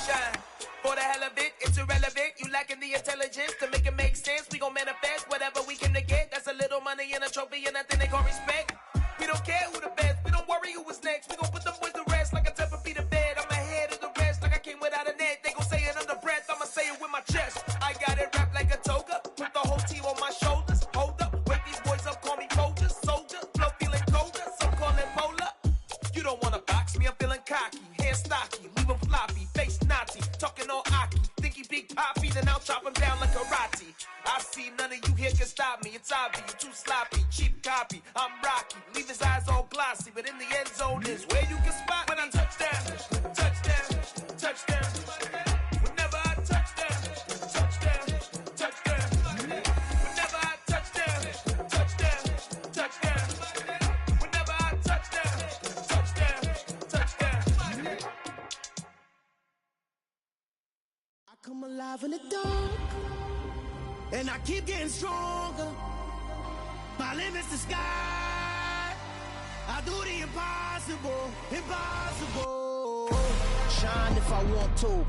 shine. For the hell of it, it's irrelevant. You lacking the intelligence to make it make sense. We gon' manifest whatever we came to get. That's a little money and a trophy and nothing they call respect. We don't care who the best. We don't worry who was next. We gon' put them boys to rest like a 10 feet of bed. I'm ahead of the rest like I came without a net. They gon' say it under breath. I'ma say it with my chest. I got it wrapped like a toga. Put the whole team on my shoulders. Hold up, wake these boys up, call me Folger. Soldier, flow feeling colder. Some call it polar. You don't wanna box me, I'm feeling cocky. Hair stocky, leave him floppy. Face naughty, talking all aki. Think he big poppy, then I'll chop him down like karate. I see none of you here can stop me. It's obvious, too sloppy, cheap copy. I'm Rocky, leave his eyes all glossy. But in the end zone is where you can spot when I touchdown, touchdown, touchdown. Whenever I touchdown, touchdown, touchdown. Whenever I touchdown, touchdown, touchdown. Whenever I touchdown, touchdown, touchdown. I come alive in the dark, and I keep getting stronger. My limit's the sky. I do the impossible, impossible. Shine if I want to.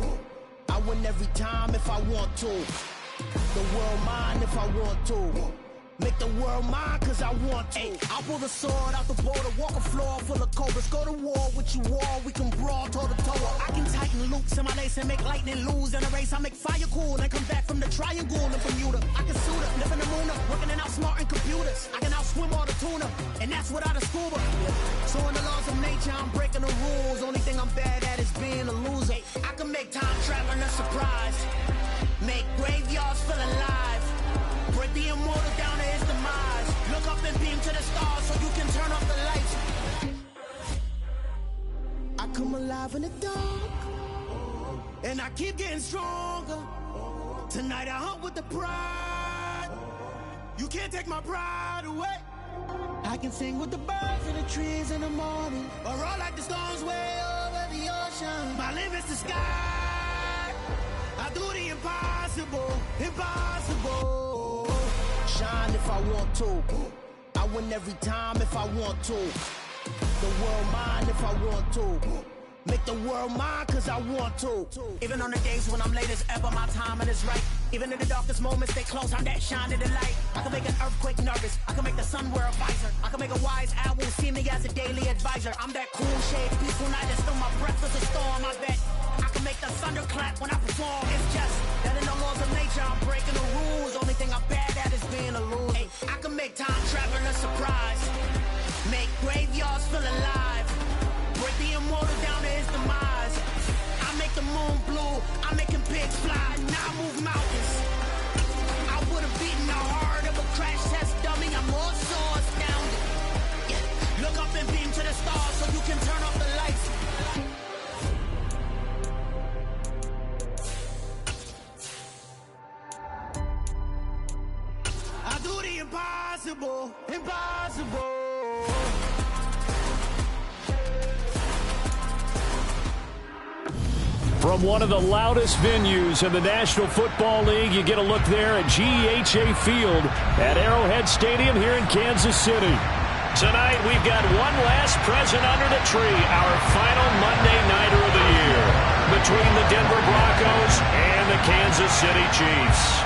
I win every time if I want to. The world mine if I want to. Make the world mine cause I want to. I pull the sword out the border, walk a floor full of cobras. Go to war with you all, we can brawl toe to toe. I can tighten loops in my lace and make lightning lose in a race. I make fire cool and come back from the triangle in Bermuda. I can suit up, live in the moon up, working and outsmarting computers. I can outswim all the tuna, and that's without a scuba. So in the laws of nature, I'm breaking the rules. Only thing I'm bad at is being a loser. I can make time traveling a surprise, make graveyards feel alive. Break the immortal down to his demise. Look up and beam to the stars so you can turn off the lights. I come alive in the dark, and I keep getting stronger. Tonight I hunt with the pride. You can't take my pride away. I can sing with the birds and the trees in the morning, or roll like the storms way over the ocean. My limit's the sky. I do the impossible, impossible. Shine if I want to. I win every time if I want to. The world mine if I want to. Make the world mine cause I want to. Even on the days when I'm late as ever, my timing is right. Even in the darkest moments, stay close, I'm that shining the light. I can make an earthquake nervous, I can make the sun wear a visor. I can make a wise owl see me as a daily advisor. I'm that cool shade, peaceful night, and still my breath is a storm. I bet I can make the thunder clap when I perform. It's just that in the laws of nature, I'm breaking the rules. Only thing I'm bad at is being a loser. Hey, I can make time traveling a surprise, make graveyards feel alive. Break the immortal down to his demise. I make the moon blue, I make him pigs fly. Now I move mountains. I would've beaten the heart of a crash test dummy. I'm more so astounded. Yeah. Look up and beam to the stars so you can turn off the lights. I do the impossible, impossible. From one of the loudest venues in the National Football League, you get a look there at GEHA Field at Arrowhead Stadium here in Kansas City. Tonight, we've got one last present under the tree, our final Monday Nighter of the year, between the Denver Broncos and the Kansas City Chiefs.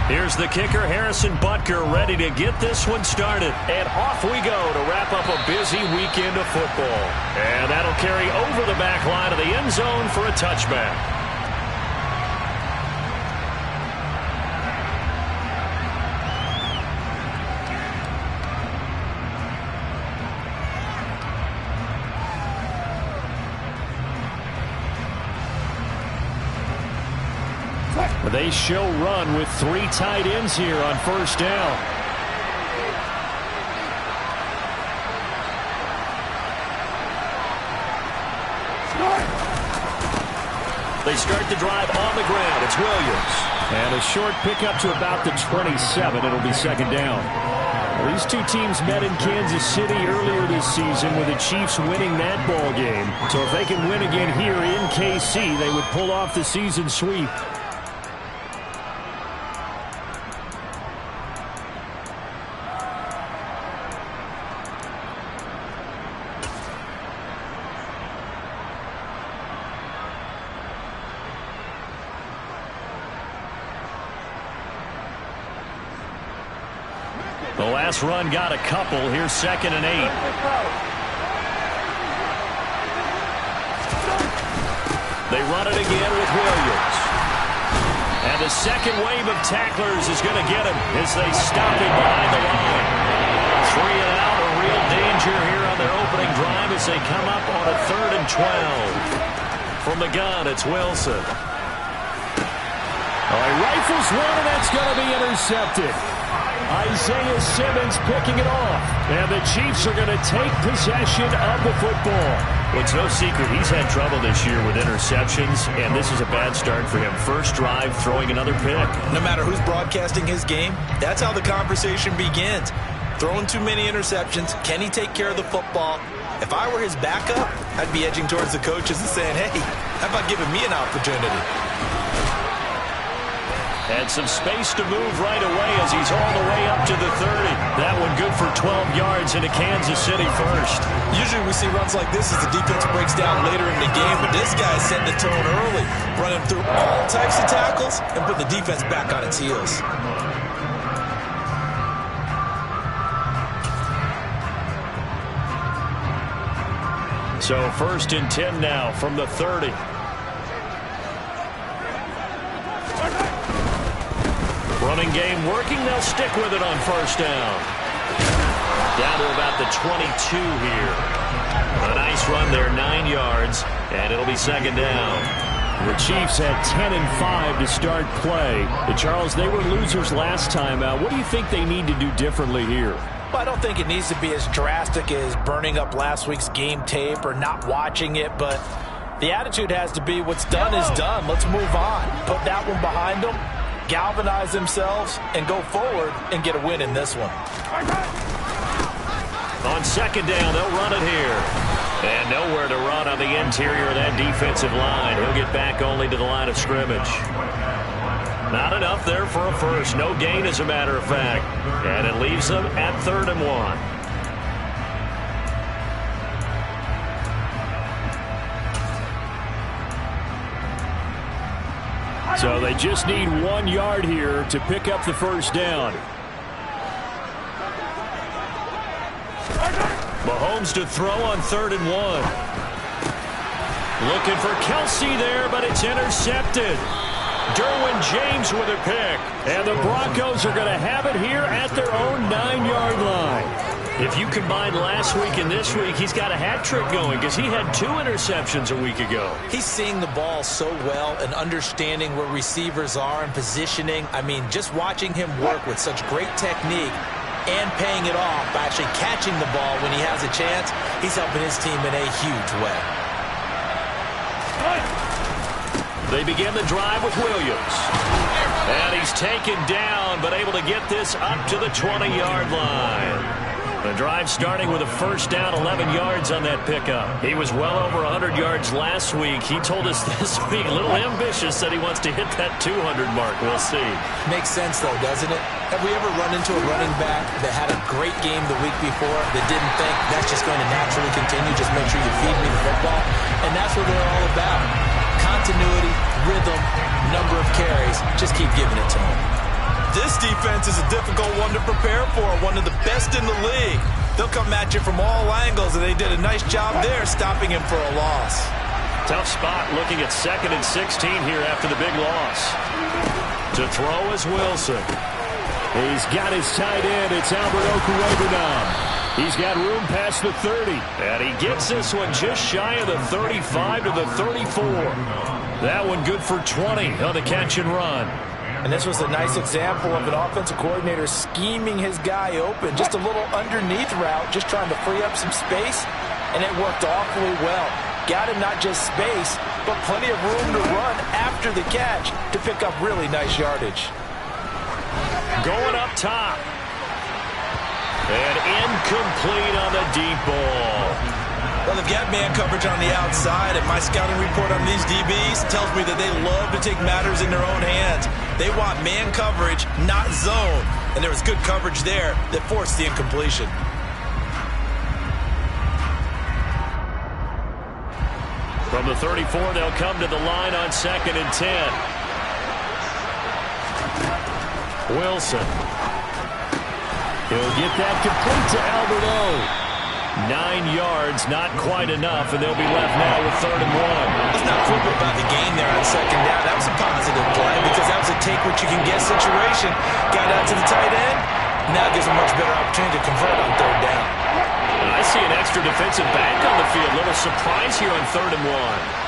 Here's the kicker, Harrison Butker, ready to get this one started. And off we go to wrap up a busy weekend of football. And that'll carry over the back line of the end zone for a touchback. They show run with 3 tight ends here on first down. They start the drive on the ground. It's Williams. And a short pickup to about the 27. It'll be second down. Well, these two teams met in Kansas City earlier this season with the Chiefs winning that ball game. So if they can win again here in KC, they would pull off the season sweep. The last run got a couple. Here's 2nd and 8. They run it again with Williams. And the second wave of tacklers is going to get him as they stop him behind the line. 3 and out, a real danger here on their opening drive as they come up on a 3rd and 12. From the gun, it's Wilson. All right, rifles one, and that's going to be intercepted. Isaiah Simmons picking it off. And the Chiefs are going to take possession of the football. Well, it's no secret he's had trouble this year with interceptions, and this is a bad start for him. First drive, throwing another pick. No matter who's broadcasting his game, that's how the conversation begins. Throwing too many interceptions. Can he take care of the football? If I were his backup, I'd be edging towards the coaches and saying, hey, how about giving me an opportunity? Had some space to move right away as he's all the way up to the 30. That one good for 12 yards into Kansas City first. Usually we see runs like this as the defense breaks down later in the game, but this guy set the tone early, running through all types of tackles and put the defense back on its heels. So 1st and 10 now from the 30. Running game working. They'll stick with it on 1st down. Down to about the 22 here. A nice run there, 9 yards, and it'll be 2nd down. The Chiefs had 10 and 5 to start play. Charles, they were losers last time out. What do you think they need to do differently here? Well, I don't think it needs to be as drastic as burning up last week's game tape or not watching it, but the attitude has to be what's done is done. Let's move on. Put that one behind them, galvanize themselves, and go forward and get a win in this one. On 2nd down, they'll run it here. And nowhere to run on the interior of that defensive line. He'll get back only to the line of scrimmage. Not enough there for a first. No gain, as a matter of fact. And it leaves them at 3rd and 1. So they just need 1 yard here to pick up the 1st down. Mahomes to throw on 3rd and 1. Looking for Kelsey there, but it's intercepted. Derwin James with a pick. And the Broncos are going to have it here at their own 9-yard line. If you combine last week and this week, he's got a hat trick going because he had 2 interceptions a week ago. He's seeing the ball so well and understanding where receivers are and positioning. I mean, just watching him work with such great technique and paying it off by actually catching the ball when he has a chance, he's helping his team in a huge way. They begin the drive with Williams. And he's taken down, but able to get this up to the 20-yard line. The drive starting with a 1st down, 11 yards on that pickup. He was well over 100 yards last week. He told us this week, a little ambitious, said he wants to hit that 200 mark. We'll see. Makes sense, though, doesn't it? Have we ever run into a running back that had a great game the week before that didn't think that's just going to naturally continue, just make sure you feed me the football? And that's what they're all about. Continuity, rhythm, number of carries. Just keep giving it to them. This defense is a difficult one to prepare for, one of the best in the league. They'll come at you from all angles, and they did a nice job there stopping him for a loss. Tough spot looking at 2nd and 16 here after the big loss. To throw is Wilson. He's got his tight end. It's Albert Okurobunom. He's got room past the 30. And he gets this one just shy of the 35 to the 34. That one good for 20 on the catch and run. And this was a nice example of an offensive coordinator scheming his guy open. Just a little underneath route, just trying to free up some space, and it worked awfully well. Got him not just space, but plenty of room to run after the catch to pick up really nice yardage. Going up top. And incomplete on the deep ball. Well, they've got man coverage on the outside, and my scouting report on these DBs tells me that they love to take matters in their own hands. They want man coverage, not zone. And there was good coverage there that forced the incompletion. From the 34, they'll come to the line on 2nd and 10. Wilson. He'll get that complete to Albert O. 9 yards, not quite enough, and they'll be left now with 3rd and 1. Let's not quibble about the gain there on 2nd down. That was a positive play because that was a take-what-you-can-get situation. Got out to the tight end. Now gives a much better opportunity to convert on 3rd down. I see an extra defensive back on the field. Little surprise here on 3rd and 1.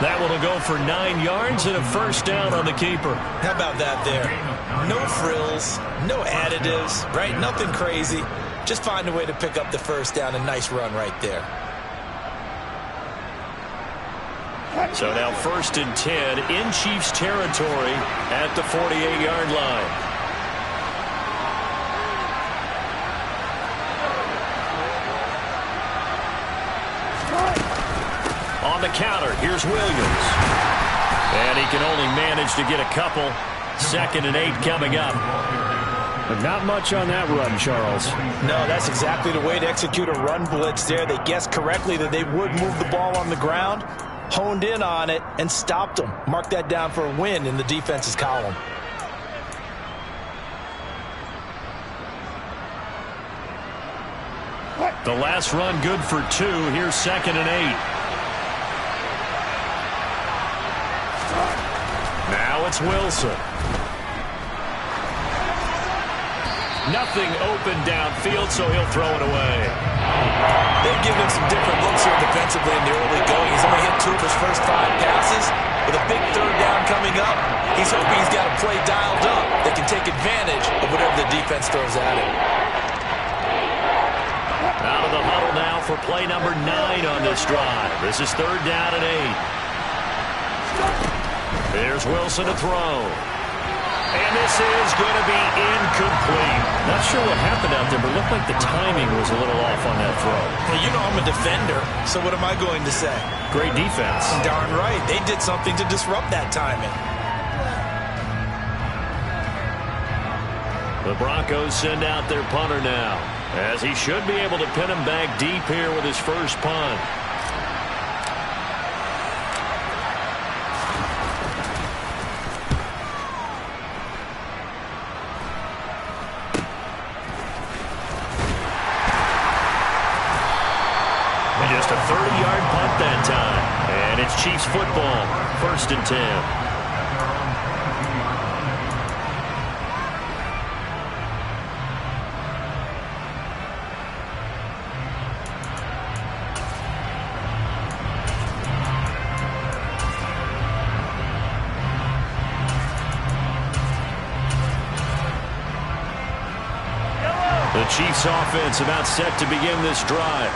That one will go for 9 yards and a 1st down on the keeper. How about that there? No frills, no additives, right? Nothing crazy. Just find a way to pick up the 1st down. A nice run right there. So now 1st and 10 in Chiefs territory at the 48-yard line. On the counter, here's Williams. And he can only manage to get a couple. 2nd and 8 coming up. But not much on that run, Charles. No, that's exactly the way to execute a run blitz there. They guessed correctly that they would move the ball on the ground, honed in on it, and stopped them. Mark that down for a win in the defense's column. The last run good for 2. Here's 2nd and 8. Now it's Wilson. Nothing open downfield, so he'll throw it away. They've given him some different looks here defensively in the early going. He's only hit 2 of his first 5 passes. With a big 3rd down coming up, he's hoping he's got a play dialed up that can take advantage of whatever the defense throws at him. Out of the huddle now for play number 9 on this drive. This is 3rd down and 8. There's Wilson to throw. And this is going to be incomplete. Not sure what happened out there, but it looked like the timing was a little off on that throw. Well, you know I'm a defender, so what am I going to say? Great defense. Darn right. They did something to disrupt that timing. The Broncos send out their punter now, as he should be able to pin him back deep here with his first punt. Just a 30-yard punt that time. And it's Chiefs football. 1st and 10. The Chiefs offense about set to begin this drive.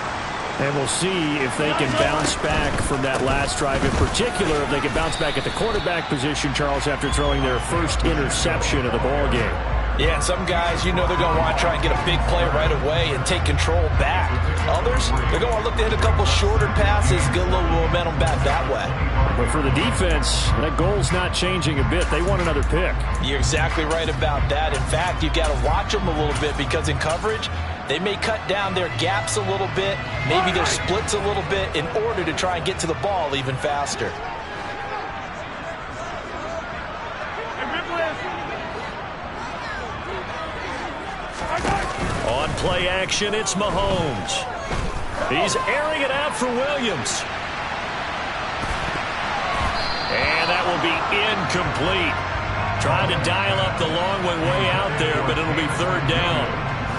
And we'll see if they can bounce back from that last drive. In particular, if they can bounce back at the quarterback position, Charles, after throwing their first interception of the ballgame. Yeah, and some guys, you know they're going to want to try and get a big play right away and take control back. Others, they're going to look to hit a couple shorter passes, get a little momentum back that way. But for the defense, that goal's not changing a bit. They want another pick. You're exactly right about that. In fact, you've got to watch them a little bit because in coverage, they may cut down their gaps a little bit, maybe their splits a little bit in order to try and get to the ball even faster. On play action, it's Mahomes. He's airing it out for Williams. And that will be incomplete. Trying to dial up the long way out there, but it'll be 3rd down.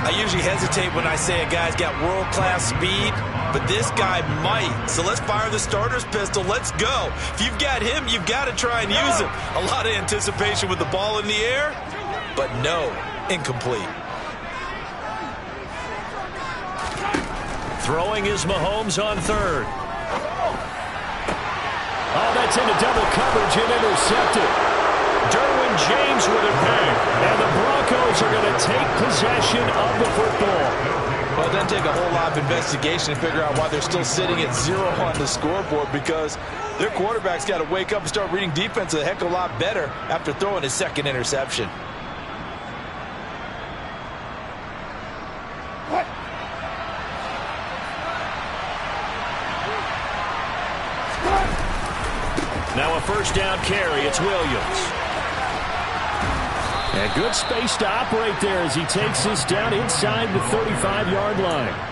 I usually hesitate when I say a guy's got world-class speed, but this guy might. So let's fire the starter's pistol. Let's go. If you've got him, you've got to try and use him. A lot of anticipation with the ball in the air, but no, incomplete. Throwing is Mahomes on 3rd. Oh, that's into double coverage and intercepted. Derwin James with a pick, and the Broncos are going to take possession of the football. Well, it doesn't take a whole lot of investigation to figure out why they're still sitting at 0 on the scoreboard, because their quarterback's got to wake up and start reading defense a heck of a lot better after throwing his 2nd interception. a first down carry. It's Williams. And good space to operate there as he takes this down inside the 35-yard line.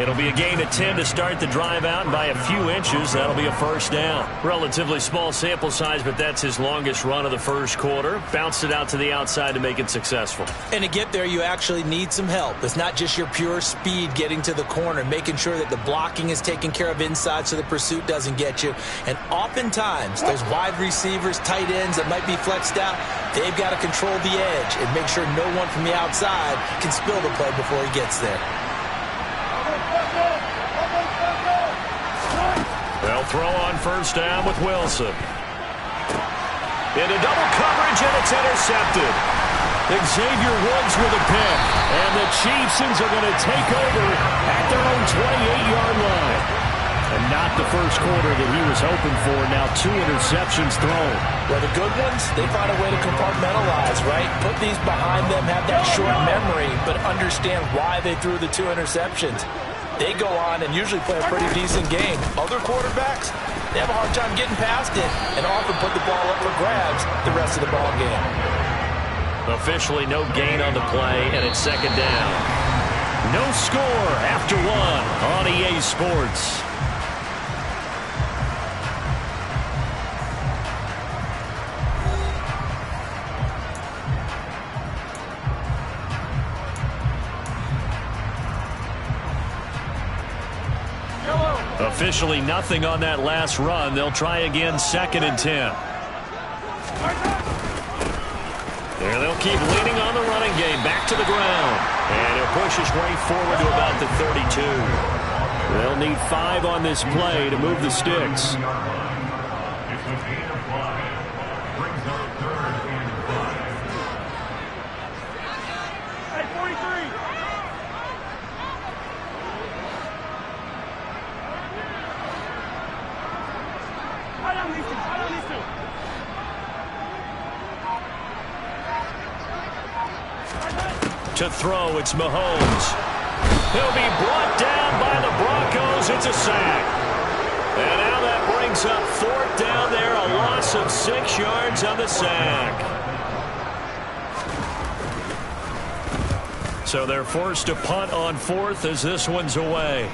It'll be a gain of 10 to start the drive out, and by a few inches, that'll be a first down. Relatively small sample size, but that's his longest run of the first quarter. Bounced it out to the outside to make it successful. And to get there, you actually need some help. It's not just your pure speed getting to the corner, making sure that the blocking is taken care of inside so the pursuit doesn't get you. And oftentimes, those wide receivers, tight ends that might be flexed out, they've got to control the edge and make sure no one from the outside can spill the play before he gets there. They'll throw on first down with Wilson. Into double coverage, and it's intercepted. Xavier Woods with a pick. And the Chiefs are going to take over at their own 28-yard line. And not the first quarter that he was hoping for. Now 2 interceptions thrown. Well, the good ones, they find a way to compartmentalize, right? Put these behind them, have that short memory, but understand why they threw the 2 interceptions. They go on and usually play a pretty decent game. Other quarterbacks, they have a hard time getting past it and often put the ball up for grabs the rest of the ball game. Officially no gain on the play, and it's second down. No score after 1 on EA Sports. Officially nothing on that last run. They'll try again, second and 10. There they'll keep leaning on the running game. Back to the ground. And he'll push his way forward to about the 32. They'll need 5 on this play to move the sticks. To throw, it's Mahomes. He'll be brought down by the Broncos. It's a sack. And now that brings up 4th down there, a loss of 6 yards on the sack. So they're forced to punt on 4th as this one's away.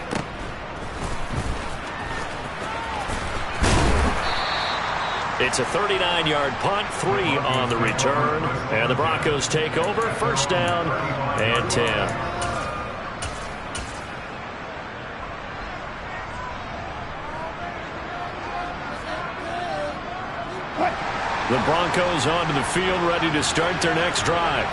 It's a 39-yard punt, 3 on the return. And the Broncos take over, first down and 10. The Broncos onto the field, ready to start their next drive.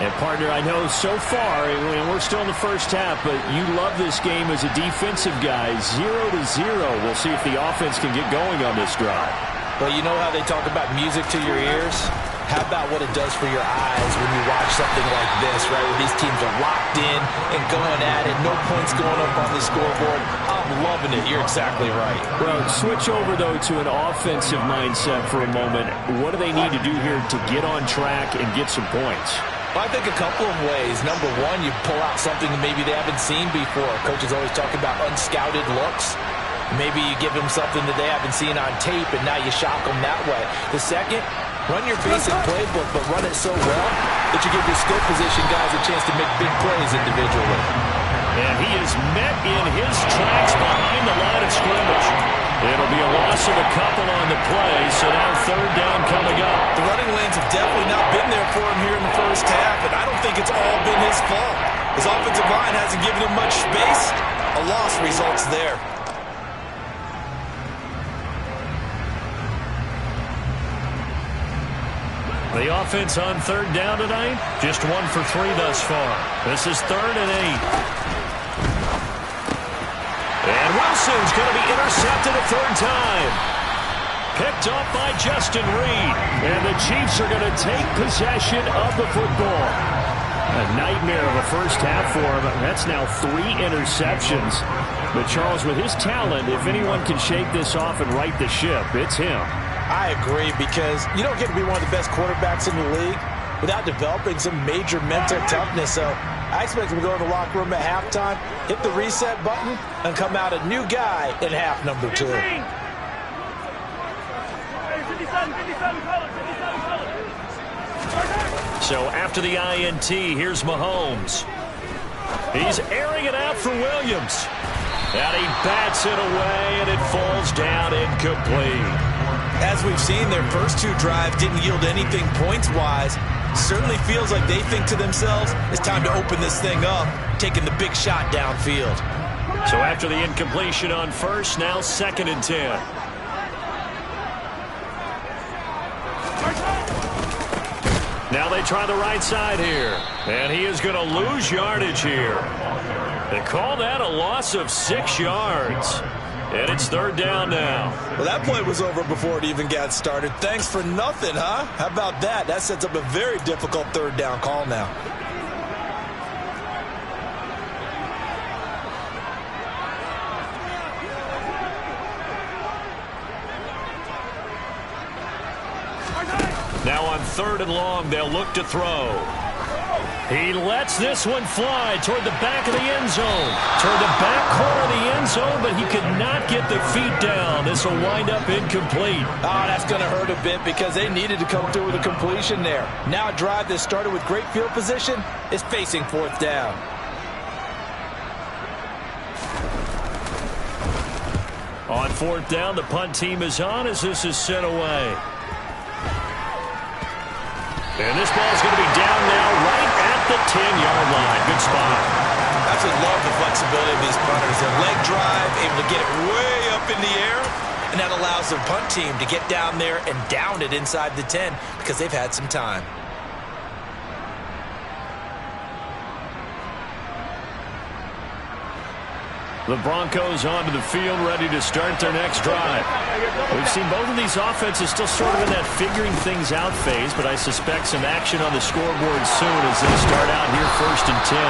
And, partner, I know so far, and we're still in the first half, but you love this game as a defensive guy. 0-0. We'll see if the offense can get going on this drive. Well, you know how they talk about music to your ears? How about what it does for your eyes when you watch something like this, right, where these teams are locked in and going at it, no points going up on the scoreboard? I'm loving it. You're exactly right. Well, switch over, though, to an offensive mindset for a moment. What do they need to do here to get on track and get some points? Well, I think a couple of ways. Number one, you pull out something that maybe they haven't seen before. Coaches always talk about unscouted looks. Maybe you give them something that they haven't seen on tape, and now you shock them that way. The second, run your basic playbook, but run it so well that you give your skill position guys a chance to make big plays individually. And he is met in his tracks behind the line of scrimmage. It'll be a loss of a couple on the play, so now third down coming up. The running lanes have definitely not been there for him here in the first half, and I don't think it's all been his fault. His offensive line hasn't given him much space. A loss results there. The offense on third down tonight, just 1 for 3 thus far. This is 3rd and 8. And Wilson's going to be intercepted a 3rd time. Picked off by Justin Reed. And the Chiefs are going to take possession of the football. A nightmare of a first half for him. That's now 3 interceptions. But Charles, with his talent, if anyone can shake this off and right the ship, it's him. I agree, because you don't get to be one of the best quarterbacks in the league without developing some major mental toughness. So I expect him to go in the locker room at halftime, hit the reset button, and come out a new guy in half number 2. So after the INT, here's Mahomes. He's airing it out for Williams. And he bats it away, and it falls down incomplete. As we've seen, their first two drives didn't yield anything points-wise. Certainly feels like they think to themselves, it's time to open this thing up, taking the big shot downfield. So after the incompletion on first, now 2nd and 10. Now they try the right side here. And he is going to lose yardage here. They call that a loss of 6 yards. And it's 3rd down now. Well, that play was over before it even got started. Thanks for nothing, huh? How about that? That sets up a very difficult 3rd down call now. Now on 3rd and long, they'll look to throw. He lets this one fly toward the back of the end zone. Toward the back corner of the end zone, but he could not get the feet down. This will wind up incomplete. Oh, that's going to hurt a bit because they needed to come through with a completion there. Now a drive that started with great field position is facing 4th down. On 4th down, the punt team is on as this is sent away. And this ball is going to be down now right at the 10-yard line. Good spot. Absolutely love the flexibility of these punters. Their leg drive, able to get it way up in the air, and that allows the punt team to get down there and down it inside the 10 because they've had some time. The Broncos onto the field, ready to start their next drive. We've seen both of these offenses still sort of in that figuring things out phase, but I suspect some action on the scoreboard soon as they start out here 1st and 10.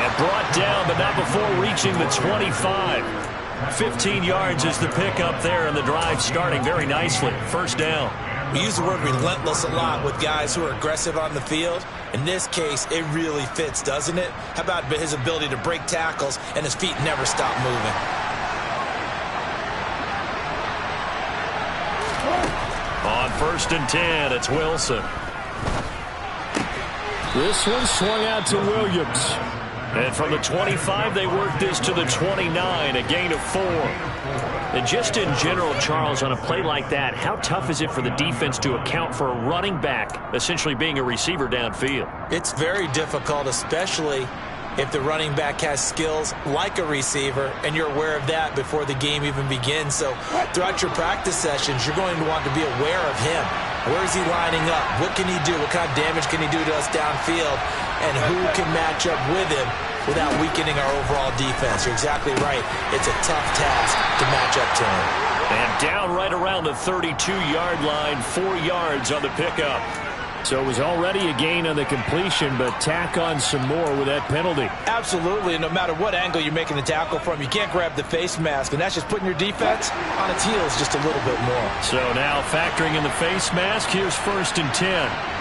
And brought down, but not before reaching the 25. 15 yards is the pickup there, and the drive starting very nicely. 1st down. We use the word relentless a lot with guys who are aggressive on the field. In this case, it really fits, doesn't it? How about his ability to break tackles and his feet never stop moving? On 1st and 10, it's Wilson. This one swung out to Williams. And from the 25, they work this to the 29, a gain of 4. And just in general, Charles, on a play like that, how tough is it for the defense to account for a running back essentially being a receiver downfield? It's very difficult, especially if the running back has skills like a receiver, and you're aware of that before the game even begins. So throughout your practice sessions, you're going to want to be aware of him. Where is he lining up? What can he do? What kind of damage can he do to us downfield? And who can match up with him without weakening our overall defense? You're exactly right. It's a tough task to match up to him. And down right around the 32-yard line, 4 yards on the pickup. So it was already a gain on the completion, but tack on some more with that penalty. Absolutely, and no matter what angle you're making the tackle from, you can't grab the face mask, and that's just putting your defense on its heels just a little bit more. So now factoring in the face mask, here's 1st and 10.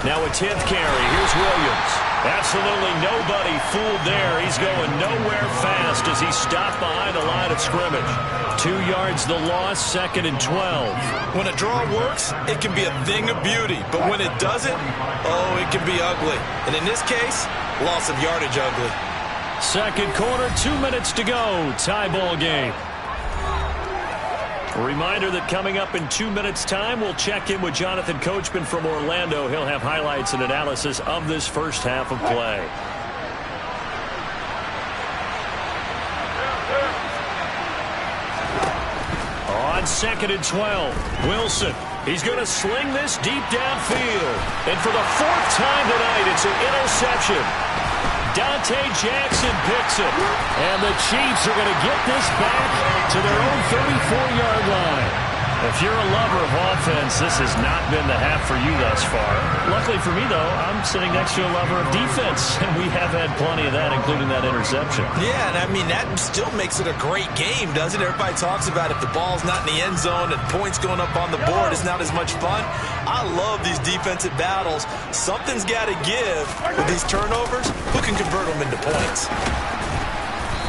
Now a 10th carry. Here's Williams. Absolutely nobody fooled there. He's going nowhere fast as he stopped behind the line of scrimmage. 2 yards the loss, 2nd and 12. When a draw works, it can be a thing of beauty. But when it doesn't, oh, it can be ugly. And in this case, loss of yardage ugly. 2nd quarter, 2 minutes to go. Tie ball game. A reminder that coming up in 2 minutes' time, we'll check in with Jonathan Coachman from Orlando. He'll have highlights and analysis of this first half of play. On 2nd and 12, Wilson. He's going to sling this deep downfield. And for the 4th time tonight, it's an interception. Dante Jackson picks it. And the Chiefs are going to get this back to their own 34-yard line. If you're a lover of offense, this has not been the half for you thus far. Luckily for me, though, I'm sitting next to a lover of defense, and we have had plenty of that, including that interception. Yeah, and I mean, that still makes it a great game, doesn't it? Everybody talks about if the ball's not in the end zone and points going up on the board, it's not as much fun. I love these defensive battles. Something's got to give with these turnovers. Who can convert them into points?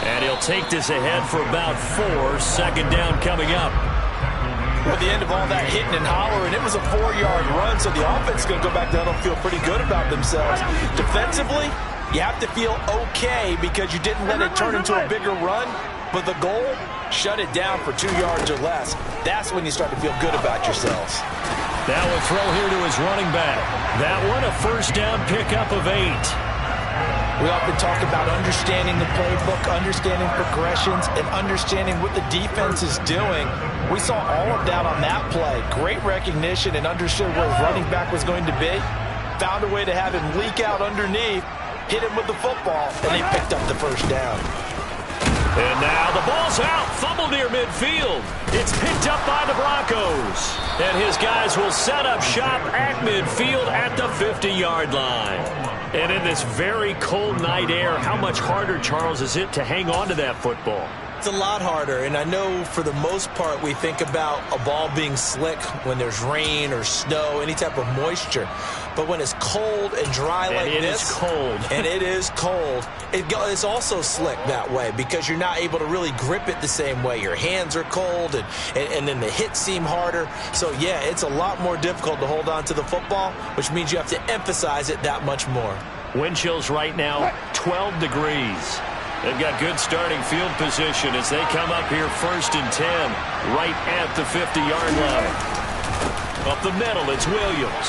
And he'll take this ahead for about 4. Second down coming up. At the end of all that hitting and hollering, it was a 4-yard run, so the offense is going to go back down and feel pretty good about themselves. Defensively, you have to feel okay because you didn't let it turn into a bigger run, but the goal, shut it down for 2 yards or less. That's when you start to feel good about yourselves. Now a throw here to his running back. That one a first down pickup of 8. We often talk about understanding the playbook, understanding progressions, and understanding what the defense is doing. We saw all of that on that play. Great recognition and understood where his running back was going to be. Found a way to have him leak out underneath, hit him with the football, and they picked up the first down. And now the ball's out, fumble near midfield. It's picked up by the Broncos. And his guys will set up shop at midfield at the 50-yard line. And in this very cold night air, how much harder, Charles, is it to hang on to that football? It's a lot harder, and I know for the most part we think about a ball being slick when there's rain or snow, any type of moisture. But when it's cold and dry like this, it is cold. and it is cold, it's also slick that way because you're not able to really grip it the same way. Your hands are cold, and then the hits seem harder. So, yeah, it's a lot more difficult to hold on to the football, which means you have to emphasize it that much more. Wind chills right now, 12 degrees. They've got good starting field position as they come up here 1st and 10, right at the 50-yard line. Up the middle, it's Williams.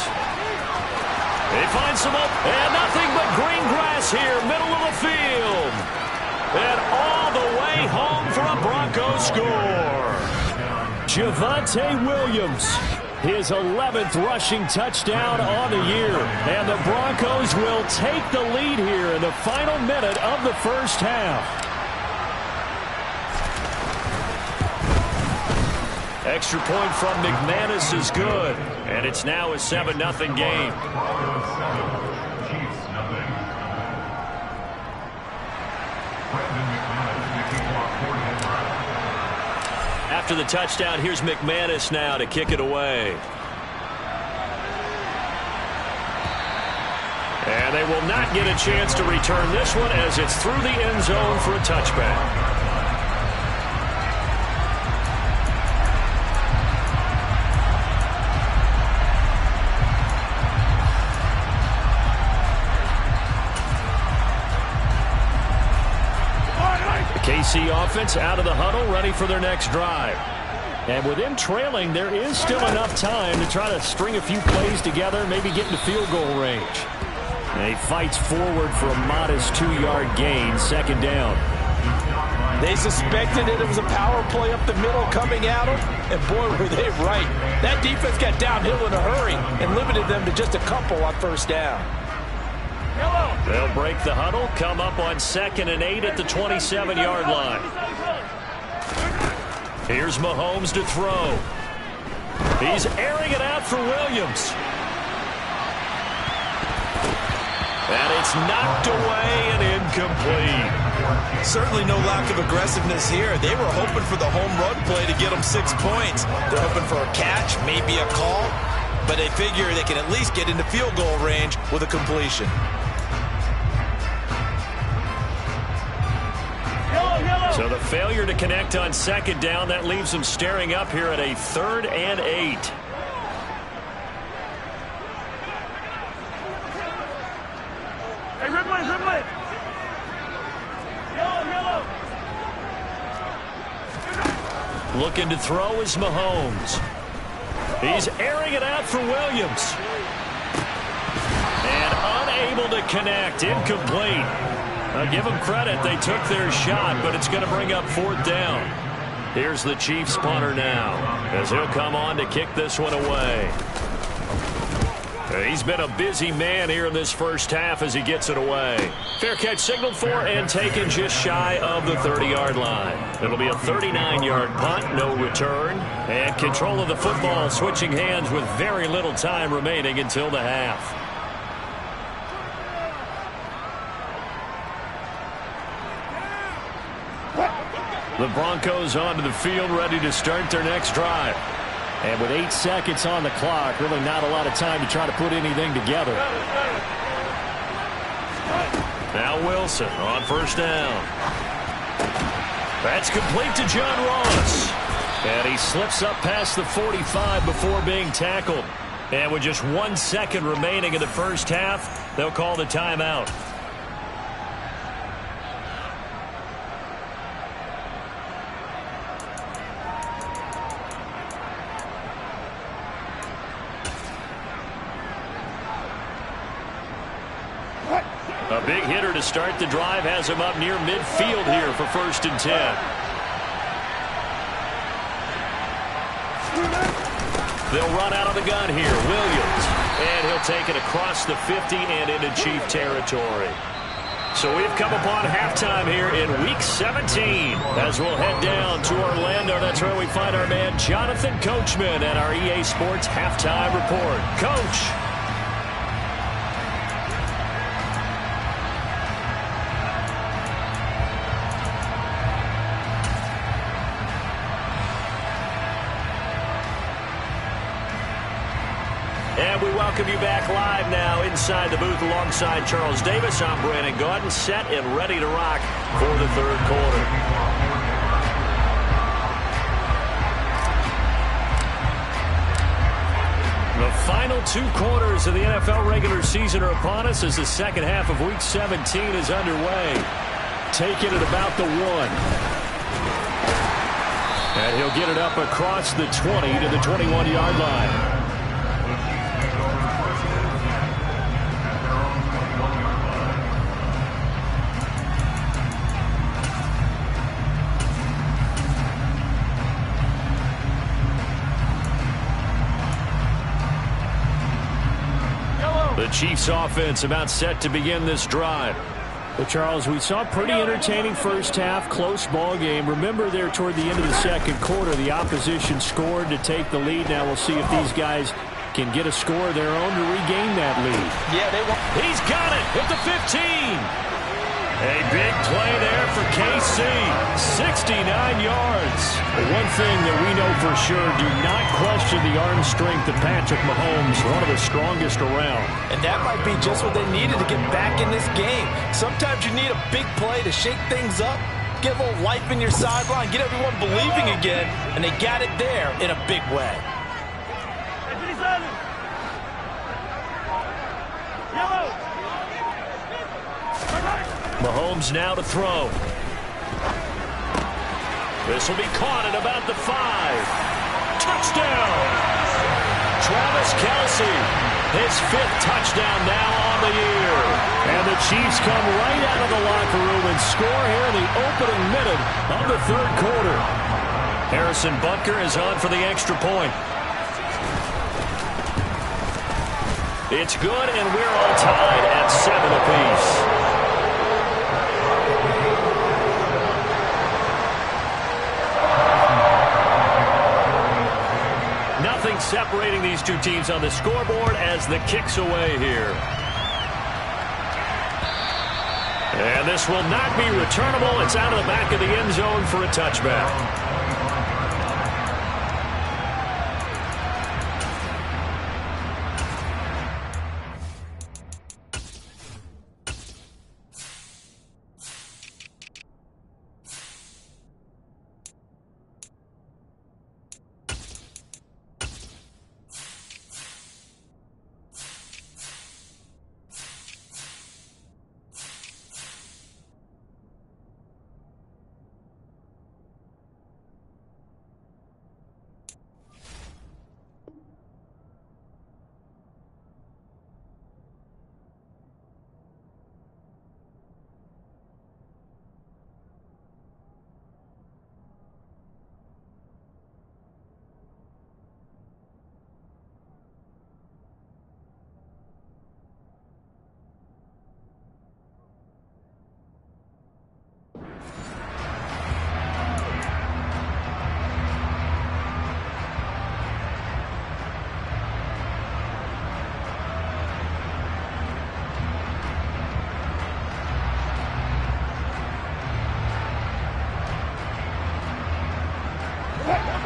He finds some up, and nothing but green grass here, middle of the field. And all the way home for a Broncos score. Javonte Williams, his 11th rushing touchdown on the year. And the Broncos will take the lead here in the final minute of the first half. Extra point from McManus is good. And it's now a 7-0 game. After the touchdown, here's McManus now to kick it away. And they will not get a chance to return this one as it's through the end zone for a touchback. KC offense out of the huddle, ready for their next drive. And with them trailing, there is still enough time to try to string a few plays together, maybe get into field goal range. And he fights forward for a modest 2-yard gain, second down. They suspected it was a power play up the middle coming at them, and boy, were they right. That defense got downhill in a hurry and limited them to just a couple on first down. They'll break the huddle, come up on 2nd and 8 at the 27-yard line. Here's Mahomes to throw. He's airing it out for Williams. And it's knocked away and incomplete. Certainly no lack of aggressiveness here. They were hoping for the home run play to get them 6 points. They're hoping for a catch, maybe a call, but they figure they can at least get into field goal range with a completion. So the failure to connect on second down, that leaves them staring up here at a 3rd and 8. Hey, Ripley, Ripley! Yellow, yellow! Looking to throw is Mahomes. He's airing it out for Williams. And unable to connect, incomplete. I'll give them credit, they took their shot, but it's going to bring up 4th down. Here's the Chiefs punter now, as he'll come on to kick this one away. He's been a busy man here in this first half as he gets it away. Fair catch signaled for and taken just shy of the 30-yard line. It'll be a 39-yard punt, no return. And control of the football switching hands with very little time remaining until the half. The Broncos onto the field ready to start their next drive. And with 8 seconds on the clock, really not a lot of time to try to put anything together. Now Wilson on first down. That's complete to John Ross. And he slips up past the 45 before being tackled. And with just 1 second remaining in the first half, they'll call the timeout. A big hitter to start the drive has him up near midfield here for 1st and 10. They'll run out of the gun here. Williams. And he'll take it across the 50 and into Chief territory. So we've come upon halftime here in Week 17. As we'll head down to Orlando, that's where we find our man Jonathan Coachman and our EA Sports Halftime Report. Coach. And we welcome you back live now inside the booth alongside Charles Davis. I'm Brandon Gaudin, set and ready to rock for the third quarter. The final 2 quarters of the NFL regular season are upon us as the second half of Week 17 is underway. Taking it about the 1. And he'll get it up across the 20 to the 21-yard line. The Chiefs offense about set to begin this drive. Well, Charles, we saw a pretty entertaining first half, close ball game. Remember there toward the end of the second quarter, the opposition scored to take the lead. Now we'll see if these guys can get a score of their own to regain that lead. Yeah, they want. He's got it at the 15. A big play there for KC. 69 yards. One thing that we know for sure, do not question the arm strength of Patrick Mahomes, one of the strongest around. And that might be just what they needed to get back in this game. Sometimes you need a big play to shake things up, get a little life in your sideline, get everyone believing again, and they got it there in a big way. Mahomes now to throw. This will be caught at about the 5. Touchdown! Travis Kelce, his 5th touchdown now on the year. And the Chiefs come right out of the locker room and score here in the opening minute of the third quarter. Harrison Butker is on for the extra point. It's good, and we're all tied at 7 apiece. Nothing separating these two teams on the scoreboard as the kick's away here. And this will not be returnable. It's out of the back of the end zone for a touchback.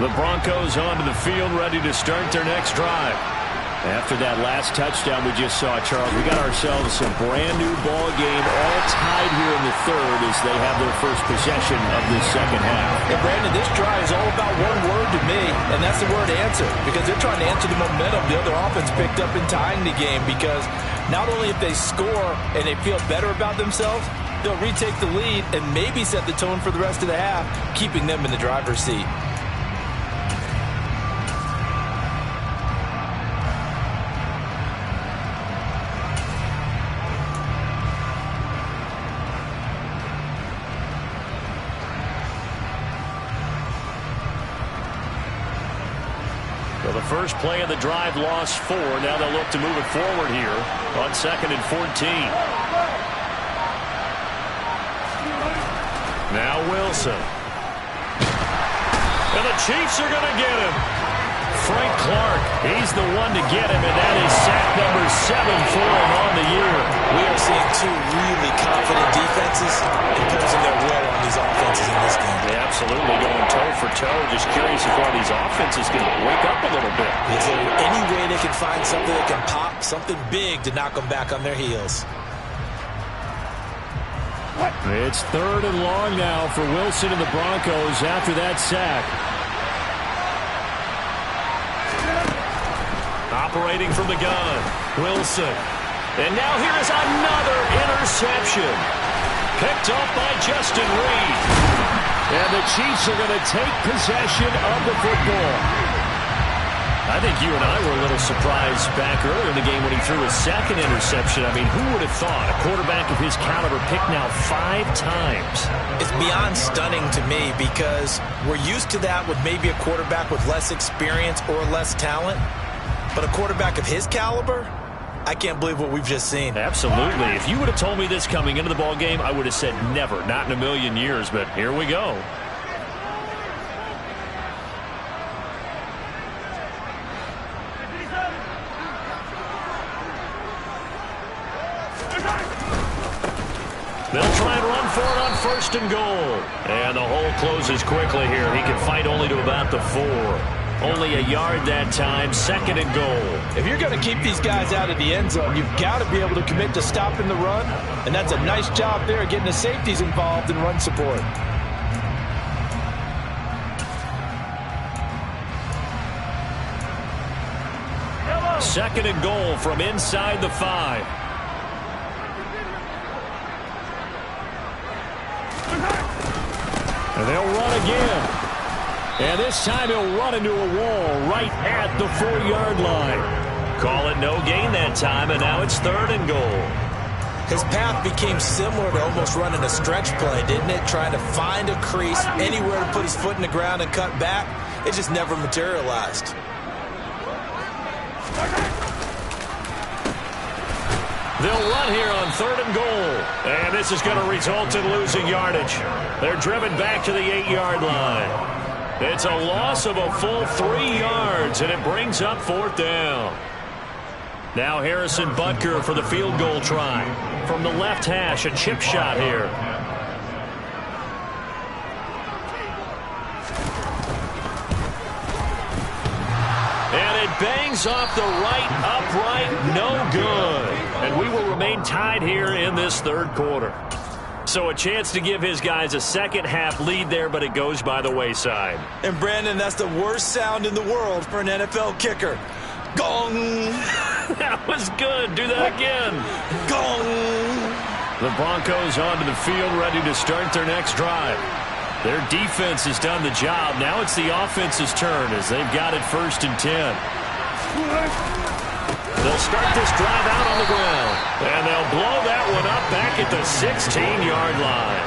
The Broncos onto the field, ready to start their next drive. After that last touchdown we just saw, Charles, we got ourselves a brand-new ball game, all tied here in the third as they have their first possession of this second half. And Brandon, this drive is all about one word to me, and that's the word answer, because they're trying to answer the momentum the other offense picked up in tying the game, because not only if they score and they feel better about themselves, they'll retake the lead and maybe set the tone for the rest of the half, keeping them in the driver's seat. The first play of the drive lost 4. Now they'll look to move it forward here on 2nd and 14. Now Wilson. And the Chiefs are going to get him. Frank Clark, he's the one to get him, and that is sack number 7 for him on the year. We are seeing two really confident defenses imposing their will on these offenses in this game. Yeah, absolutely, going toe for toe. Just curious if one of these offenses can wake up a little bit. Is there any way they can find something that can pop, something big to knock them back on their heels? It's 3rd and long now for Wilson and the Broncos after that sack. Operating from the gun, Wilson. And now here is another interception. Picked up by Justin Reed. And the Chiefs are going to take possession of the football. I think you and I were a little surprised back earlier in the game when he threw his second interception. I mean, who would have thought a quarterback of his caliber picked now 5 times? It's beyond stunning to me because we're used to that with maybe a quarterback with less experience or less talent. But a quarterback of his caliber, I can't believe what we've just seen. Absolutely. If you would have told me this coming into the ball game, I would have said never, not in a million years. But here we go. They'll try and run for it on 1st and goal. And the hole closes quickly here. He can fight only to about the 4. Only a yard that time, 2nd and goal. If you're going to keep these guys out of the end zone, you've got to be able to commit to stopping the run, and that's a nice job there getting the safeties involved in run support. Second and goal from inside the 5. And they'll run again. And this time he'll run into a wall right at the 4-yard line. Call it no gain that time, and now it's 3rd and goal. His path became similar to almost running a stretch play, didn't it? Trying to find a crease, anywhere to put his foot in the ground and cut back. It just never materialized. They'll run here on 3rd and goal. And this is going to result in losing yardage. They're driven back to the 8-yard line. It's a loss of a full 3 yards, and it brings up 4th down. Now Harrison Butker for the field goal try. From the left hash, a chip shot here. And it bangs off the right upright, no good. And we will remain tied here in this 3rd quarter. So a chance to give his guys a second half lead there, but it goes by the wayside. And Brandon, that's the worst sound in the world for an NFL kicker. Gong! That was good. Do that again. Gong! The Broncos onto the field, ready to start their next drive. Their defense has done the job. Now it's the offense's turn as they've got it 1st and 10. They'll start this drive out on the ground. And they'll blow that one up back at the 16-yard line.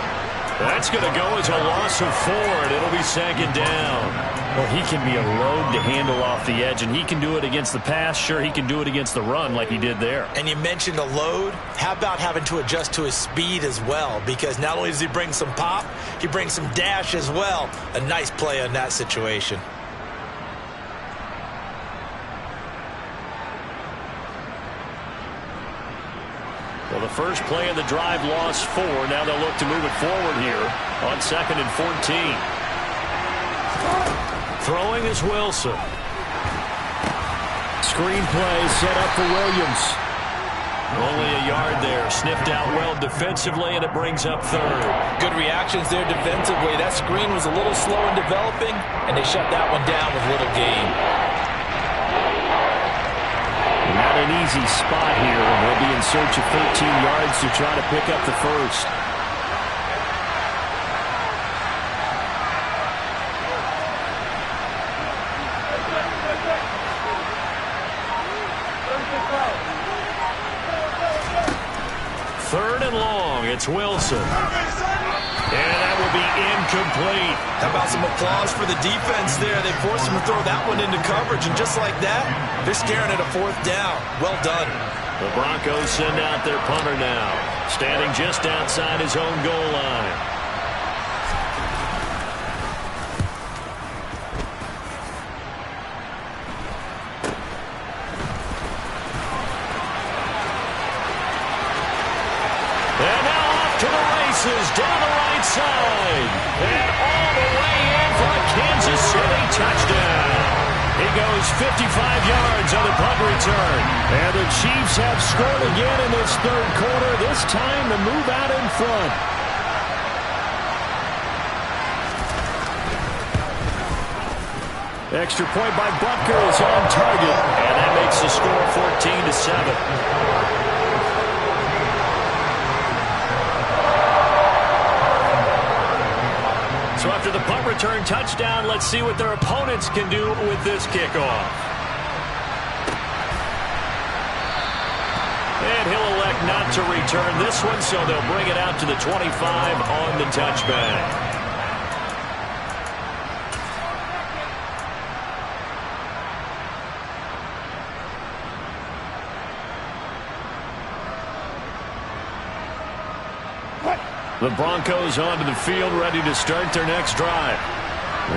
That's going to go as a loss of 4, and it'll be 2nd down. Well, he can be a load to handle off the edge, and he can do it against the pass. Sure, he can do it against the run like he did there. And you mentioned a load. How about having to adjust to his speed as well? Because not only does he bring some pop, he brings some dash as well. A nice play on that situation. Well, the first play of the drive lost 4. Now they'll look to move it forward here on 2nd and 14. Throwing is Wilson. Screen play set up for Williams. Only a yard there. Sniffed out well defensively, and it brings up third. Good reactions there defensively. That screen was a little slow in developing, and they shut that one down with little gain. Not an easy spot here, and they'll be in search of 13 yards to try to pick up the first. Third and long, it's Wilson. And that will be incomplete. How about some applause for the defense there? They forced him to throw that one into coverage, and just like that, they're staring at a fourth down. Well done. The Broncos send out their punter now, standing just outside his own goal line. Down the right side, and all the way in for a Kansas City touchdown. He goes 55 yards on the punt return. And the Chiefs have scored again in this third quarter, this time to move out in front. Extra point by Butker is on target, and that makes the score 14-7. So after the punt return touchdown, let's see what their opponents can do with this kickoff. And he'll elect not to return this one, so they'll bring it out to the 25 on the touchback. The Broncos onto the field, ready to start their next drive.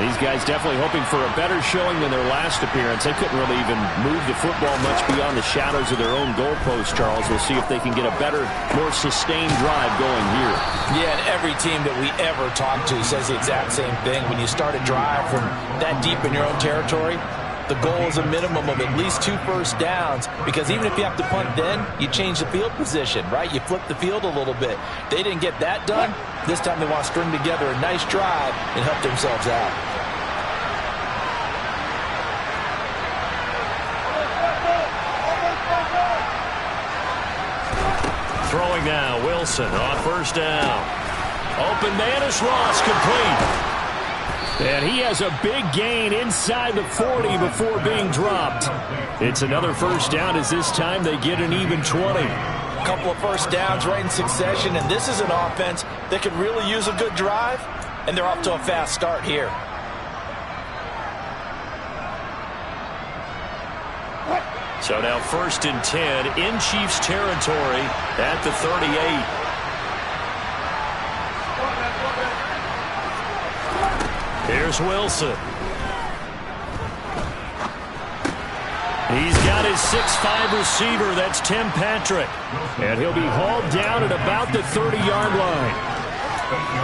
These guys definitely hoping for a better showing than their last appearance. They couldn't really even move the football much beyond the shadows of their own goalpost, Charles. We'll see if they can get a better, more sustained drive going here. Yeah, and every team that we ever talk to says the exact same thing. When you start a drive from that deep in your own territory, the goal is a minimum of at least 2 first downs, because even if you have to punt then, you change the field position, right? You flip the field a little bit. They didn't get that done. This time they want to string together a nice drive and help themselves out. Throwing now, Wilson on first down. Open man is Ross, complete. And he has a big gain inside the 40 before being dropped. It's another first down, as this time they get an even 20. A couple of first downs right in succession, and this is an offense that could really use a good drive, and they're off to a fast start here. So now 1st and 10 in Chiefs territory at the 38. Here's Wilson. He's got his 6'5" receiver. That's Tim Patrick. And he'll be hauled down at about the 30-yard line.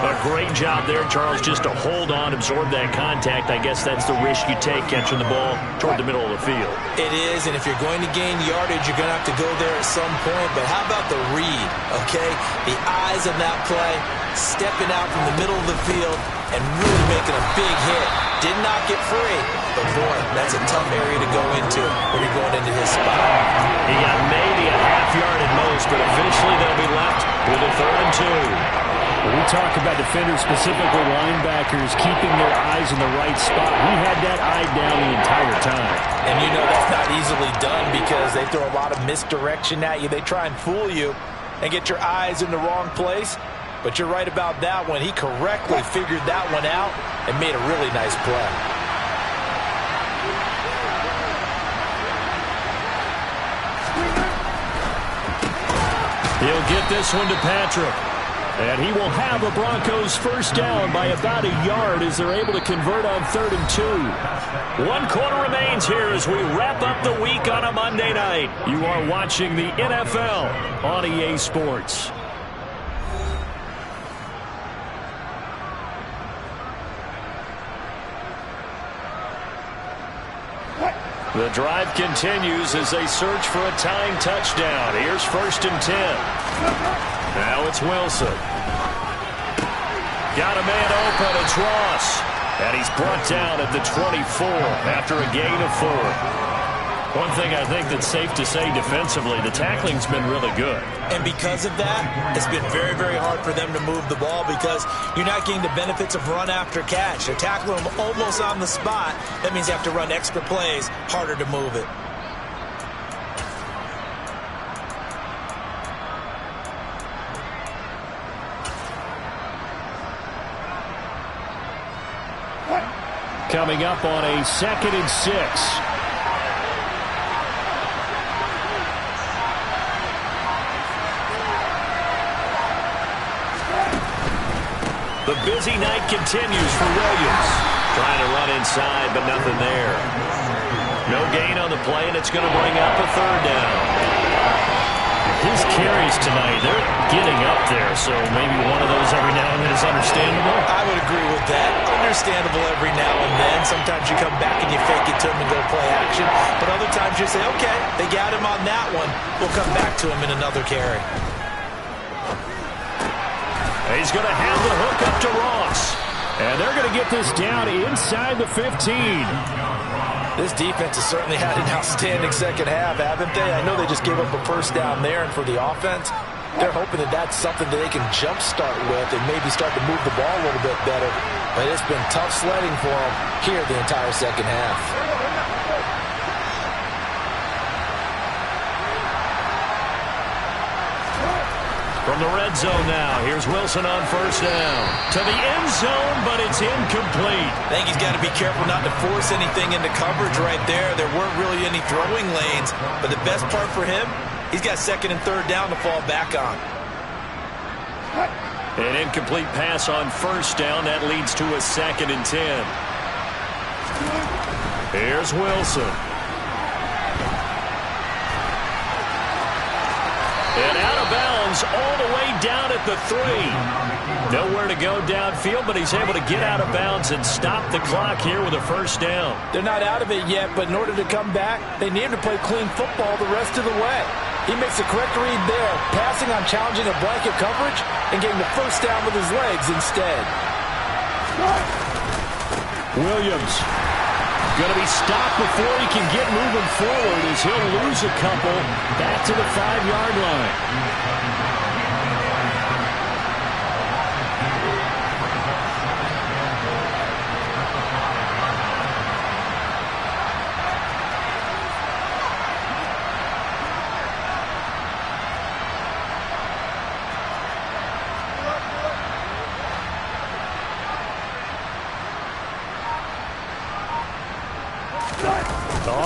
A great job there, Charles, just to hold on, absorb that contact. I guess that's the risk you take catching the ball toward the middle of the field. It is, and if you're going to gain yardage, you're going to have to go there at some point. But how about the read, okay? The eyes of that play, stepping out from the middle of the field and really making a big hit. Did not get free, but boy, that's a tough area to go into when you're going into his spot. He got maybe a half yard at most, but officially they'll be left with a 3rd and 2. When we talk about defenders, specifically linebackers, keeping their eyes in the right spot, he had that eye down the entire time. And you know that's not easily done because they throw a lot of misdirection at you. They try and fool you and get your eyes in the wrong place. But you're right about that one. He correctly figured that one out and made a really nice play. He'll get this one to Patrick. And he will have a Broncos first down by about a yard as they're able to convert on 3rd and 2. 1 quarter remains here as we wrap up the week on a Monday night. You are watching the NFL on EA Sports. The drive continues as they search for a tying touchdown. Here's 1st and 10. Now it's Wilson. Got a man open. It's Ross. And he's brought down at the 24 after a gain of 4. One thing I think that's safe to say defensively, the tackling's been really good. And because of that, it's been very, very hard for them to move the ball because you're not getting the benefits of run after catch. They're tackling them almost on the spot. That means you have to run extra plays, harder to move it. Coming up on a 2nd and 6. The busy night continues for Williams. Trying to run inside, but nothing there. No gain on the play, and it's going to bring up a 3rd down. His carries tonight, they're getting up there, so maybe one of those every now and then is understandable. I would agree with that. Understandable every now and then. Sometimes you come back and you fake it to him and go play action. But other times you say, okay, they got him on that one. We'll come back to him in another carry. He's going to have the hook up to Ross. And they're going to get this down inside the 15. This defense has certainly had an outstanding second half, haven't they? I know they just gave up a 1st down there, and for the offense, they're hoping that that's something that they can jumpstart with and maybe start to move the ball a little bit better. But it's been tough sledding for them here the entire second half. From the red zone now, here's Wilson on 1st down. To the end zone, but it's incomplete. I think he's got to be careful not to force anything into coverage right there. There weren't really any throwing lanes, but the best part for him, he's got 2nd and 3rd down to fall back on. An incomplete pass on 1st down. That leads to a 2nd and 10. Here's Wilson. And out of bounds all the way down at the 3. Nowhere to go downfield, but he's able to get out of bounds and stop the clock here with a 1st down. They're not out of it yet, but in order to come back, they need to play clean football the rest of the way. He makes the correct read there, passing on challenging a blanket coverage and getting the 1st down with his legs instead. Williams going to be stopped before he can get moving forward as he'll lose a couple back to the 5-yard line.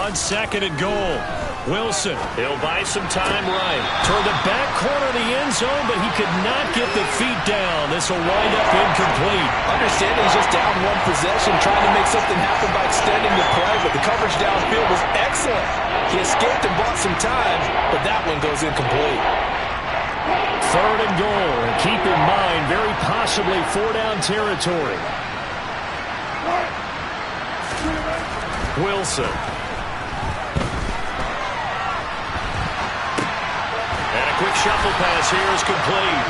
On 2nd and goal, Wilson, he'll buy some time right. Toward the back corner of the end zone, but he could not get the feet down. This will wind up incomplete. Understanding he's just down 1 possession, trying to make something happen by extending the play, but the coverage downfield was excellent. He escaped and bought some time, but that one goes incomplete. 3rd and goal, and keep in mind, very possibly 4-down territory. Wilson. Quick shuffle pass here is complete.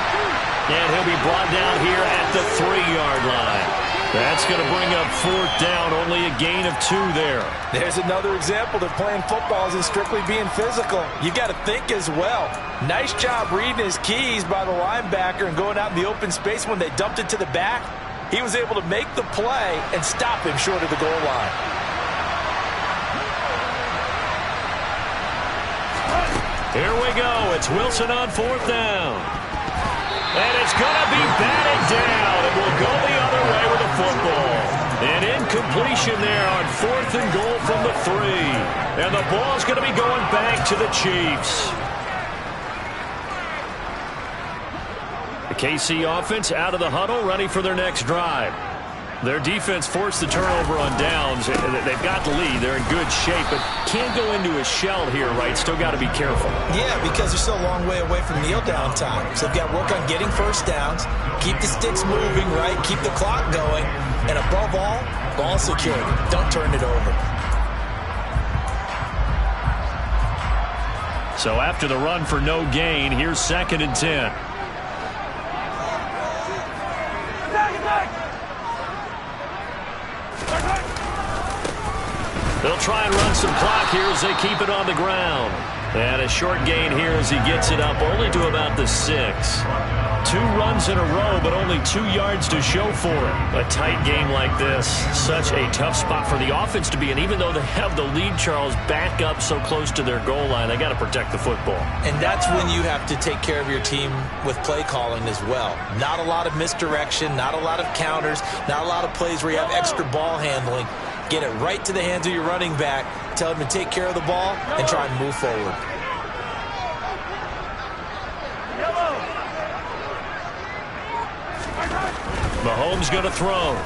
And he'll be brought down here at the 3-yard line. That's going to bring up 4th down, only a gain of 2 there. There's another example that playing football isn't strictly being physical. You got to think as well. Nice job reading his keys by the linebacker and going out in the open space when they dumped it to the back. He was able to make the play and stop him short of the goal line. Here we go. It's Wilson on 4th down. And it's going to be batted down. And we'll go the other way with the football. An incompletion there on 4th and goal from the 3. And the ball's going to be going back to the Chiefs. The KC offense out of the huddle, ready for their next drive. Their defense forced the turnover on downs. They've got the lead. They're in good shape, but can't go into a shell here, right? Still got to be careful. Yeah, because they're still a long way away from kneel down time. So they've got to work on getting 1st downs, keep the sticks moving, right? Keep the clock going. And above all, ball security. Don't turn it over. So after the run for no gain, here's 2nd and 10. They'll try and run some clock here as they keep it on the ground. And a short gain here as he gets it up only to about the 6. 2 runs in a row, but only 2 yards to show for it. A tight game like this, such a tough spot for the offense to be in. Even though they have the lead, Charles, back up so close to their goal line, they got to protect the football. And that's when you have to take care of your team with play calling as well. Not a lot of misdirection, not a lot of counters, not a lot of plays where you have extra ball handling. Get it right to the hands of your running back, tell him to take care of the ball, and try and move forward. Mahomes going to throw.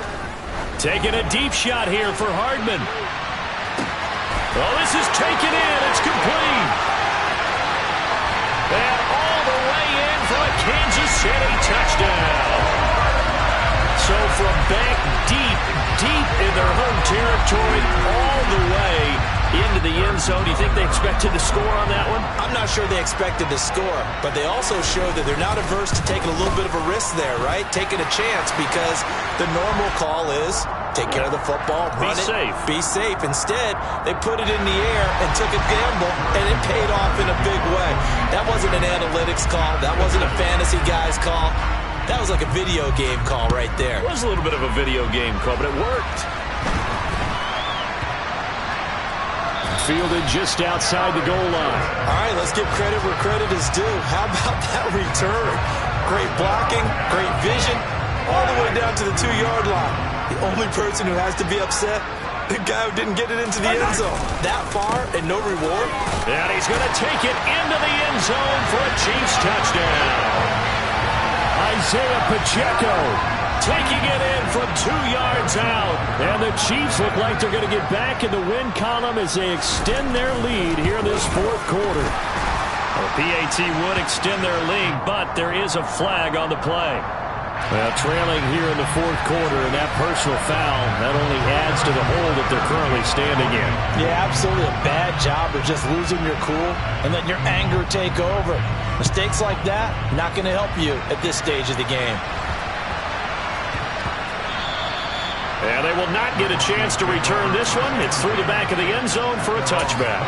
Taking a deep shot here for Hardman. Oh, this is taken in. It's complete. And all the way in for a Kansas City touchdown. So from back deep in their home territory, all the way into the end zone. Do you think they expected to score on that one? I'm not sure they expected to score, but they also showed that they're not averse to taking a little bit of a risk there, right? Taking a chance, because the normal call is take care of the football, run it, be safe. Instead, they put it in the air and took a gamble, and it paid off in a big way. That wasn't an analytics call. That wasn't a fantasy guy's call. That was like a video game call right there. It was a little bit of a video game call, but it worked. Fielded just outside the goal line. All right, let's give credit where credit is due. How about that return? Great blocking, great vision, all the way down to the 2-yard line. The only person who has to be upset, the guy who didn't get it into the end zone. That far and no reward. And he's going to take it into the end zone for a Chiefs touchdown. Isaiah Pacheco taking it in from 2 yards out. And the Chiefs look like they're going to get back in the win column as they extend their lead here in this 4th quarter. The PAT would extend their lead, but there is a flag on the play. Well, trailing here in the 4th quarter, and that personal foul, that only adds to the hole that they're currently standing in. Yeah, absolutely a bad job of just losing your cool and letting your anger take over. Mistakes like that, not going to help you at this stage of the game. And they will not get a chance to return this one. It's through the back of the end zone for a touchback.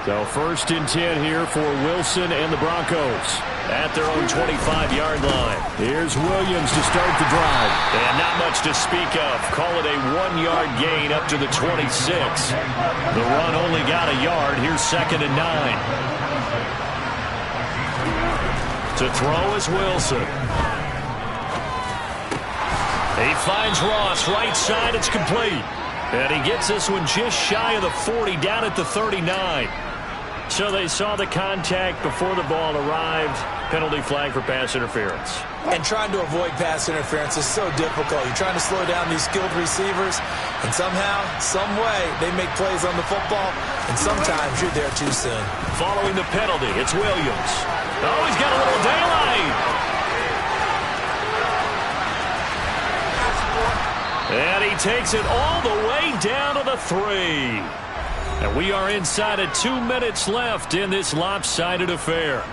So 1st and 10 here for Wilson and the Broncos at their own 25-yard line. Here's Williams to start the drive. And not much to speak of. Call it a 1-yard gain up to the 26. The run only got a yard. Here's 2nd and 9. To throw is Wilson. He finds Ross right side. It's complete. And he gets this one just shy of the 40, down at the 39. So they saw the contact before the ball arrived. Penalty flag for pass interference. And trying to avoid pass interference is so difficult. You're trying to slow down these skilled receivers, and somehow, some way, they make plays on the football, and sometimes you're there too soon. Following the penalty, it's Williams. Oh, he's got a little daylight. And he takes it all the way down to the 3. And we are inside of 2 minutes left in this lopsided affair.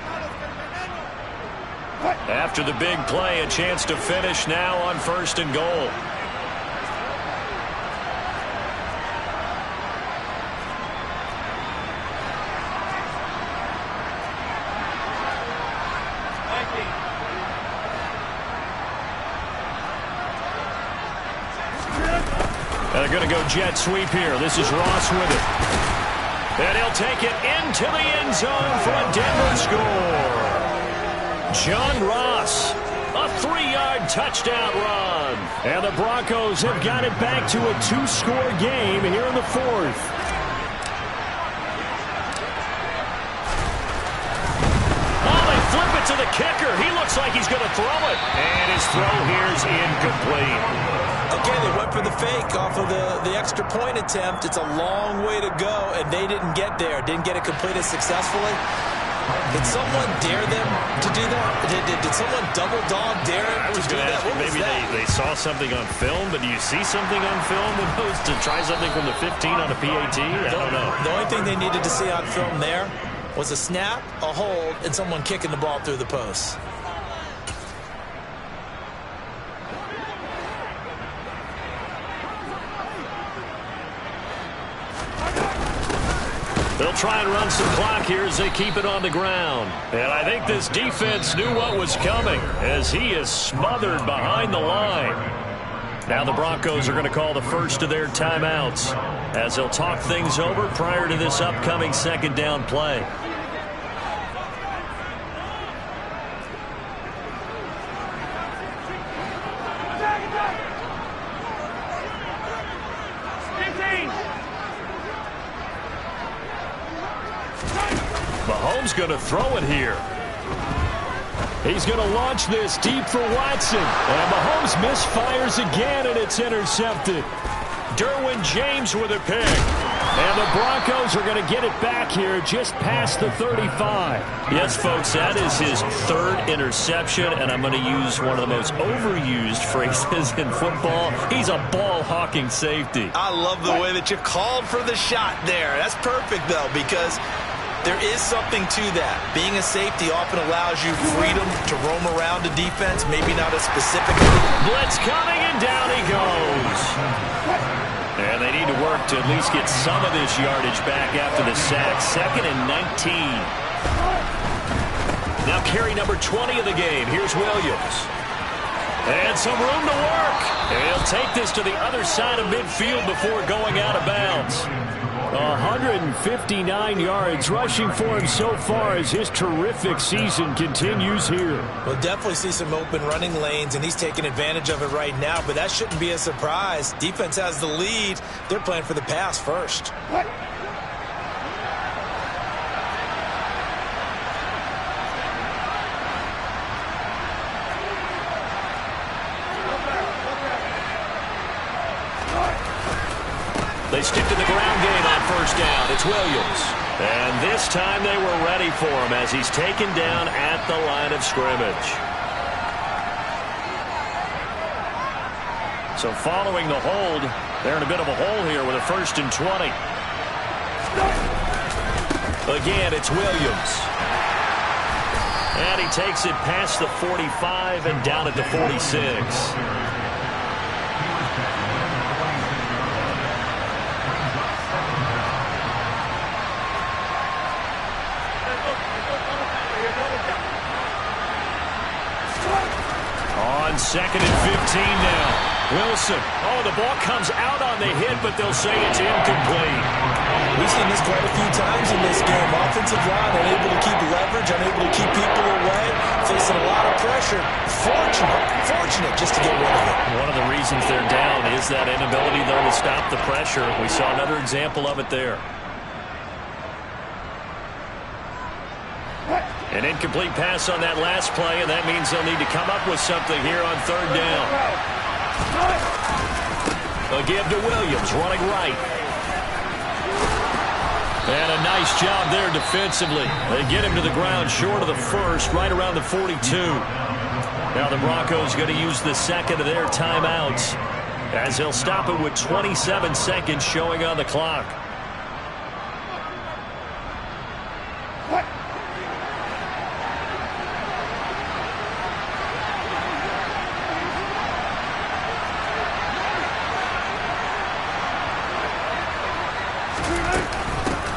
After the big play, a chance to finish now on 1st and goal. They're going to go jet sweep here. This is Ross with it. And he'll take it into the end zone for a Denver score. John Ross, a 3-yard touchdown run. And the Broncos have got it back to a 2-score game here in the 4th. Oh, they flip it to the kicker. He looks like he's going to throw it. And his throw here is incomplete. A okay, they went for the fake off of the extra point attempt. It's a long way to go, and they didn't get there. Didn't get it completed successfully. Did someone dare them to do that? Did someone double dog dare them to do that? Maybe they saw something on film, but do you see something on film opposed to try something from the 15 on a PAT? I don't know. The only thing they needed to see on film there was a snap, a hold, and someone kicking the ball through the post. They'll try and run some clock here as they keep it on the ground. And I think this defense knew what was coming as he is smothered behind the line. Now the Broncos are going to call the first of their timeouts as they'll talk things over prior to this upcoming second down play. Mahomes going to throw it here. He's going to launch this deep for Watson. And Mahomes misfires again, and it's intercepted. Derwin James with a pick. And the Broncos are going to get it back here just past the 35. Yes, folks, that is his third interception, and I'm going to use one of the most overused phrases in football. He's a ball-hawking safety. I love the way that you called for the shot there. That's perfect, though, because there is something to that. Being a safety often allows you freedom to roam around the defense, maybe not as specific. Blitz coming, and down he goes. And they need to work to at least get some of this yardage back after the sack. 2nd and 19. Now carry number 20 of the game. Here's Williams. And some room to work. And he'll take this to the other side of midfield before going out of bounds. 159 yards rushing for him so far as his terrific season continues here. We'll definitely see some open running lanes, and he's taking advantage of it right now, but that shouldn't be a surprise. Defense has the lead. They're playing for the pass first. They stick to the ground game on first down. It's Williams. And this time they were ready for him as he's taken down at the line of scrimmage. So following the hold, they're in a bit of a hole here with a 1st and 20. Again, it's Williams. And he takes it past the 45 and down at the 46. On 2nd and 15 now. Wilson. Oh, the ball comes out on the hit, but they'll say it's incomplete. We've seen this quite a few times in this game. Offensive line unable to keep leverage, unable to keep people away, facing a lot of pressure. Fortunate just to get rid of it. One of the reasons they're down is that inability, though, to stop the pressure. We saw another example of it there. An incomplete pass on that last play, and that means they'll need to come up with something here on 3rd down. They'll give to Williams, running right. And a nice job there defensively. They get him to the ground short of the 1st, right around the 42. Now the Broncos going to use the 2nd of their timeouts as they'll stop it with 27 seconds showing on the clock.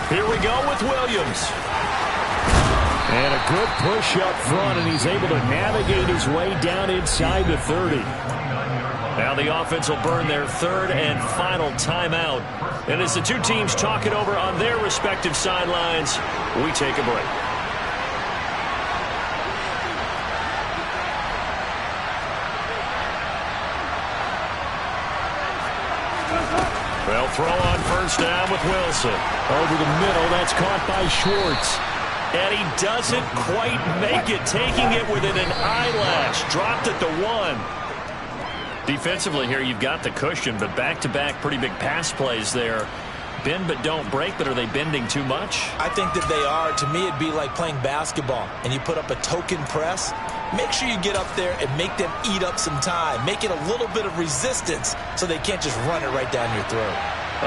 Here we go with Williams. And a good push up front, and he's able to navigate his way down inside the 30. Now the offense will burn their 3rd and final timeout. And as the two teams talk it over on their respective sidelines, we take a break. They'll throw on first down with Wilson. Over the middle, that's caught by Schwartz. And he doesn't quite make it, taking it within an eyelash. Dropped at the 1. Defensively here, you've got the cushion, but back-to-back pretty big pass plays there. Bend but don't break, but are they bending too much? I think that they are. To me, it'd be like playing basketball, and you put up a token press. Make sure you get up there and make them eat up some time. Make it a little bit of resistance so they can't just run it right down your throat.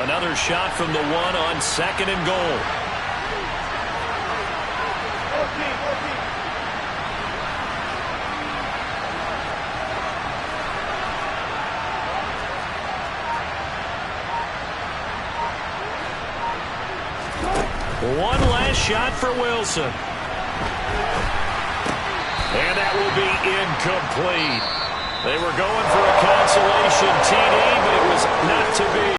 Another shot from the one on 2nd and goal. One last shot for Wilson. And that will be incomplete. They were going for a consolation TD, but it was not to be.